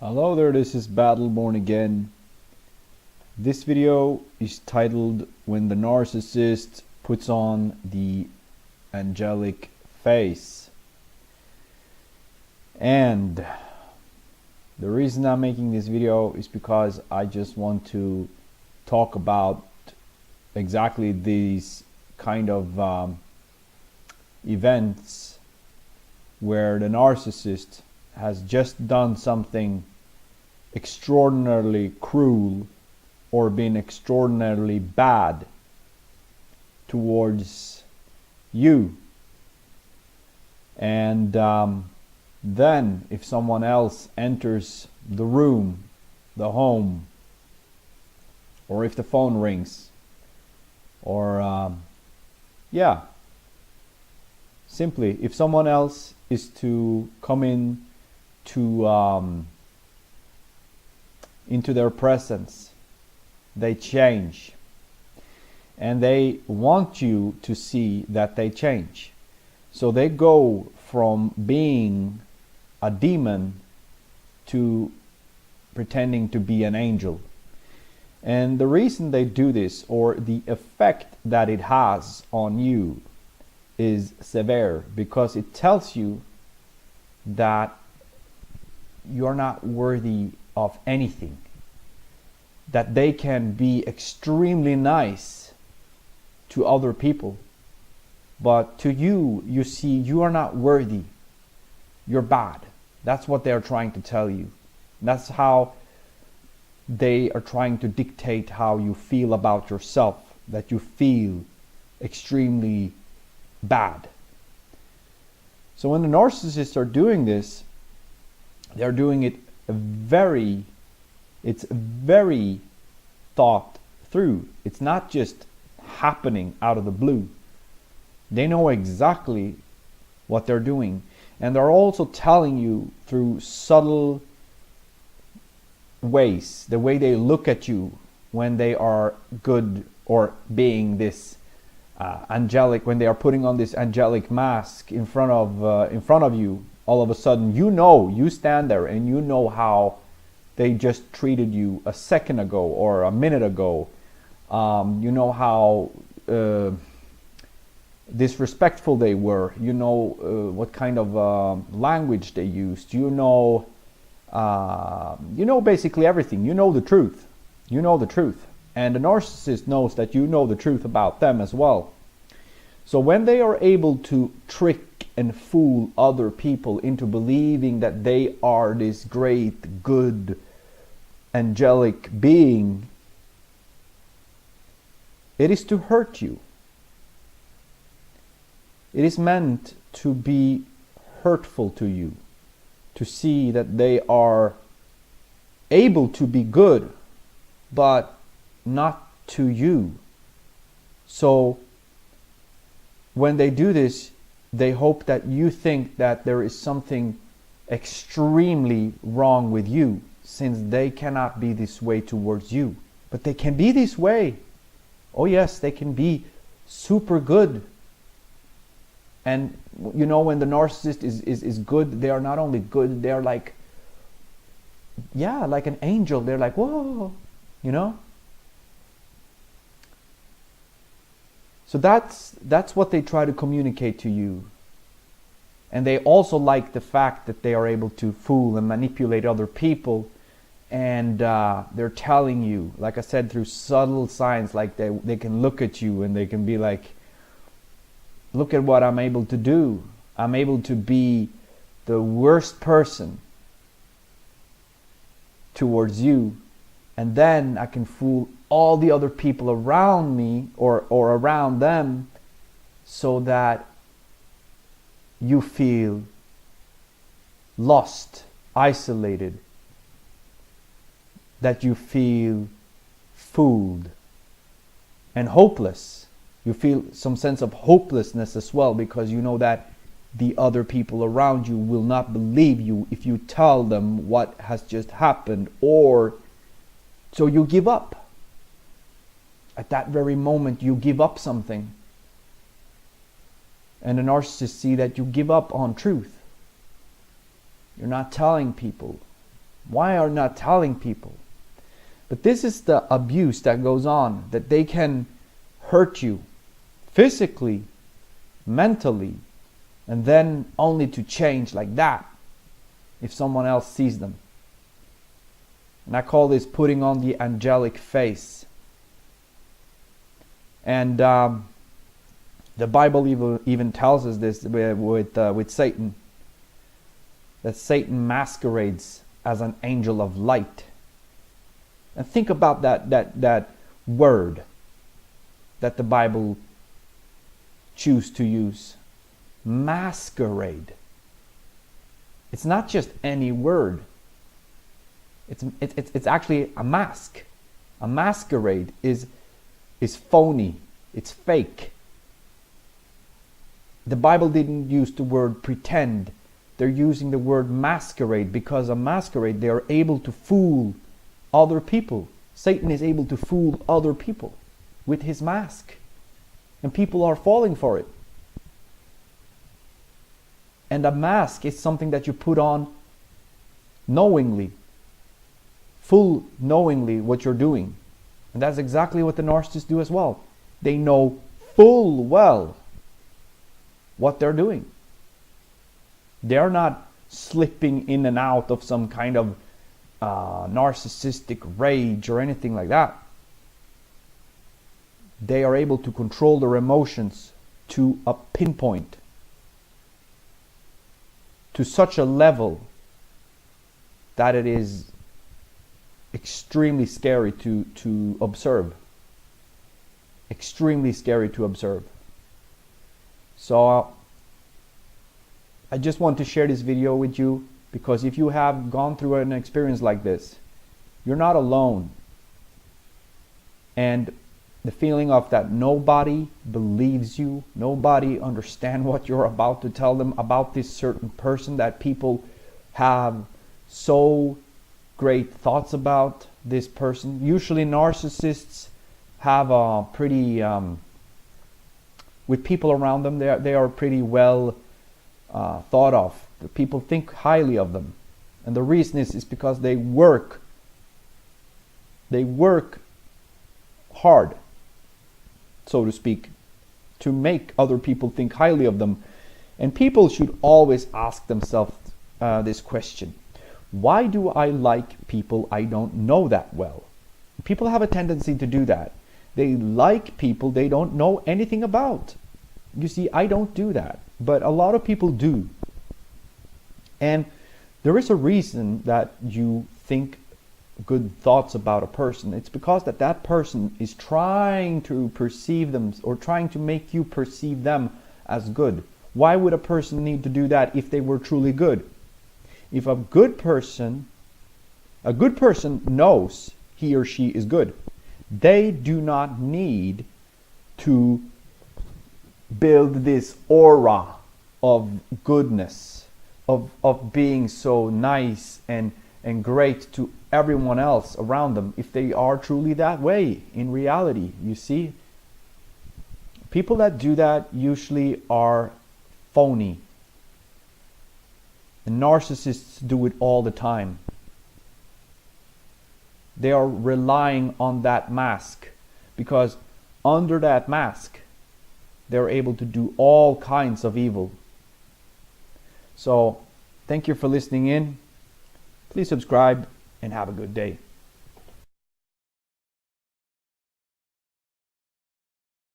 Hello there, this is Battleborn again. This video is titled When the Narcissist Puts on the Angelic Face. And the reason I'm making this video is because I just want to talk about exactly these kind of events where the narcissist has just done something extraordinarily cruel or been extraordinarily bad towards you, and then if someone else enters the room, the home, or if the phone rings, or simply if someone else is to come in to into their presence, they change, and they want you to see that they change. So they go from being a demon to pretending to be an angel. And the reason they do this, or the effect that it has on you, is severe, because it tells you that you're not worthy of anything, that they can be extremely nice to other people, but to you, you see, you are not worthy, you're bad. That's what they're trying to tell you. That's how they are trying to dictate how you feel about yourself, that you feel extremely bad. So when the narcissists are doing this, they're doing it it's very thought through. It's not just happening out of the blue. They know exactly what they're doing, and they're also telling you through subtle ways, the way they look at you when they are good, or being this angelic, when they are putting on this angelic mask in front of you. All of a sudden, you stand there and you know how they just treated you a second ago or a minute ago. You know how disrespectful they were. You know what kind of language they used. You know basically everything. You know the truth. You know the truth. And the narcissist knows that you know the truth about them as well. So when they are able to trick and fool other people into believing that they are this great, good, angelic being, it is to hurt you. It is meant to be hurtful to you, to see that they are able to be good, but not to you. So when they do this, they hope that you think that there is something extremely wrong with you, since they cannot be this way towards you. But they can be this way. Oh yes, they can be super good. And you know, when the narcissist is good, they are not only good, they're like, like an angel. They're like, whoa, you know? So that's what they try to communicate to you. And they also like the fact that they are able to fool and manipulate other people. And they're telling you, like I said, through subtle signs, like they can look at you and they can be like, look at what I'm able to do. I'm able to be the worst person towards you, and then I can fool all the other people around me or around them, so that you feel lost, isolated, that you feel fooled and hopeless. You feel some sense of hopelessness as well, because you know that the other people around you will not believe you if you tell them what has just happened, or so you give up. At that very moment, you give up something. And the narcissists see that you give up on truth. You're not telling people Why are not telling people? But this is the abuse that goes on, that they can hurt you physically, mentally, and then only to change like that if someone else sees them. And I call this putting on the angelic face. And the Bible even tells us this with Satan, that Satan masquerades as an angel of light. And think about that word that the Bible chooses to use. Masquerade. It's not just any word. It's actually a mask. A masquerade is phony. It's fake. The Bible didn't use the word pretend. They're using the word masquerade, because a masquerade, they are able to fool other people. Satan is able to fool other people with his mask. And people are falling for it. And a mask is something that you put on knowingly. Full knowingly what you're doing. And that's exactly what the narcissists do as well. They know full well what they're doing. They are not slipping in and out of some kind of narcissistic rage or anything like that. They are able to control their emotions to a pinpoint, to such a level that it is extremely scary to observe. Extremely scary to observe. So I just want to share this video with you, because if you have gone through an experience like this, you're not alone. And the feeling of that nobody believes you, nobody understands what you're about to tell them about this certain person, that people have so great thoughts about this person. Usually narcissists have a pretty, with people around them, they are pretty well thought of. The people think highly of them. And the reason is because they work hard, so to speak, to make other people think highly of them. And people should always ask themselves this question: why do I like people I don't know that well? People have a tendency to do that. They like people they don't know anything about. You see, I don't do that, but a lot of people do. And there is a reason that you think good thoughts about a person. It's because that person is trying to perceive them, or trying to make you perceive them as good. Why would a person need to do that if they were truly good? If a good person knows he or she is good, they do not need to build this aura of goodness, of being so nice and great to everyone else around them, if they are truly that way in reality. You see, people that do that usually are phony. And narcissists do it all the time. They are relying on that mask, because under that mask they're able to do all kinds of evil. So thank you for listening in. Please subscribe and have a good day.